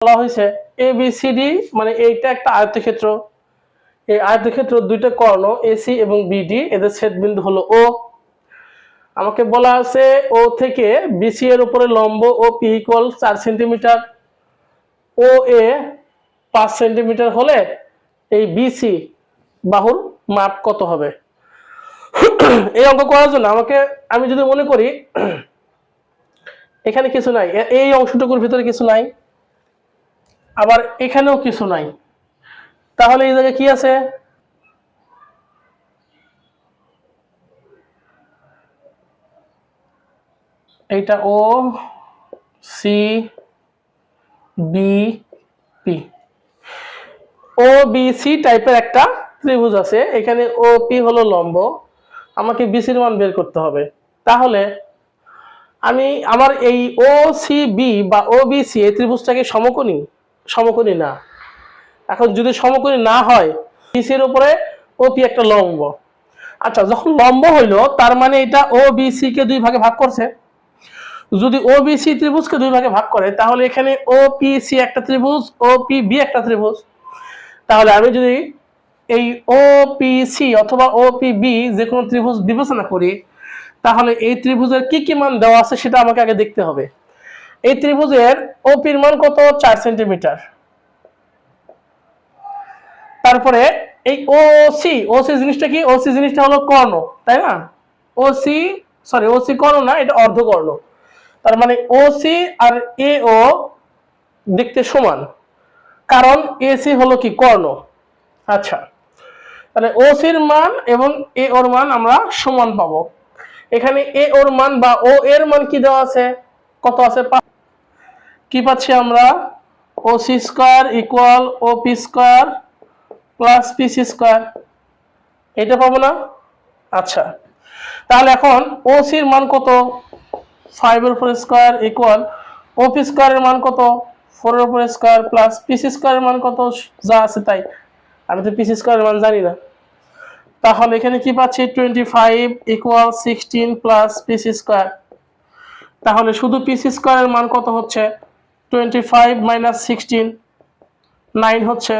বলা হয়েছে ABCD মানে এইটা একটা আয়তক্ষেত্র, এই আয়তক্ষেত্র দুইটা কর্ণ AC এবং BD, এদের ছেদবিন্দু হলো O। আমাকে বলা আছে O থেকে BC এর উপরে লম্ব OP equal 4 centimetre, OA 5 centimetre হলে এই BC বাহুর মাপ কত হবে? এই অঙ্ক করার জন্য আমি যদি মনে করি এখানে কিছু নাই, এই অংশটুকুর ভিতরে কিছু নাই, আবার এখানেও কিছু নাই, তাহলে এই জায়গায় কি আছে? এইটা ও সি বি পি, ও বি সি টাইপের একটা ত্রিভুজ আছে, এখানে ও পি হলো লম্ব, আমাকে বিসির মান বের করতে হবে। তাহলে আমার এই ও সি বি বা ও বি সি এই ত্রিভুজটাকে সমকোণী? সমকোণী না। এখন যদি সমকোণী না হয়, বিসির উপরে ও পি একটা লম্ব, আচ্ছা যখন লম্ব হইলো তার মানে এটা ও বি সি কে দুই ভাগে ভাগ করছে। যদি ও বি সি ত্রিভুজকে দুই ভাগে ভাগ করে তাহলে এখানে ও পি সি একটা ত্রিভুজ, ও পি বি একটা ত্রিভুজ। তাহলে আমি যদি এই ও পি সি অথবা ও পি বি যে কোনো ত্রিভুজ বিবেচনা করি, তাহলে এই ত্রিভুজের কি কি মান দেওয়া আছে সেটা আমাকে আগে দেখতে হবে। এই ত্রিভুজের ওপির মান কত? 4 সেন্টিমিটার। তারপরে এই ওসি জিনিসটা কি? ওসি জিনিসটা হলো কর্ণ, তাই না? ওসি কর্ণ না, এটা অর্ধকর্ণ। তার মানে ওসি আর এও দেখতে সমান, কারণ এসি হলো কি? কর্ণ। আচ্ছা, তাহলে ওসির মান এবং এ ওর মান আমরা সমান পাবো। এখানে এ ওর মান বা ও এর মান কি দেওয়া আছে? কত আছে? কি পাচ্ছি আমরা? ওসি স্কয়ার ইকুয়াল ওপি স্কয়ার প্লাস পিসি স্কয়ার, এটা পাবো না? আচ্ছা, তাহলে এখন ওসির মান কত? 5 এর উপর স্কয়ার ইকুয়াল ওপি স্কয়ারের মান কত? 4 এর উপর স্কয়ার প্লাস পিসি স্কয়ারের মান কত? যা আছে তাই, আমি তো পিসি স্কয়ারের মান জানি না। তাহলে এখানে কি পাচ্ছি? 25 ইকুয়াল 16 প্লাস পিসি স্কয়ার। তাহলে শুধু পিসি স্কয়ারের মান কত হচ্ছে? 25 মাইনাস 16, 9 হচ্ছে।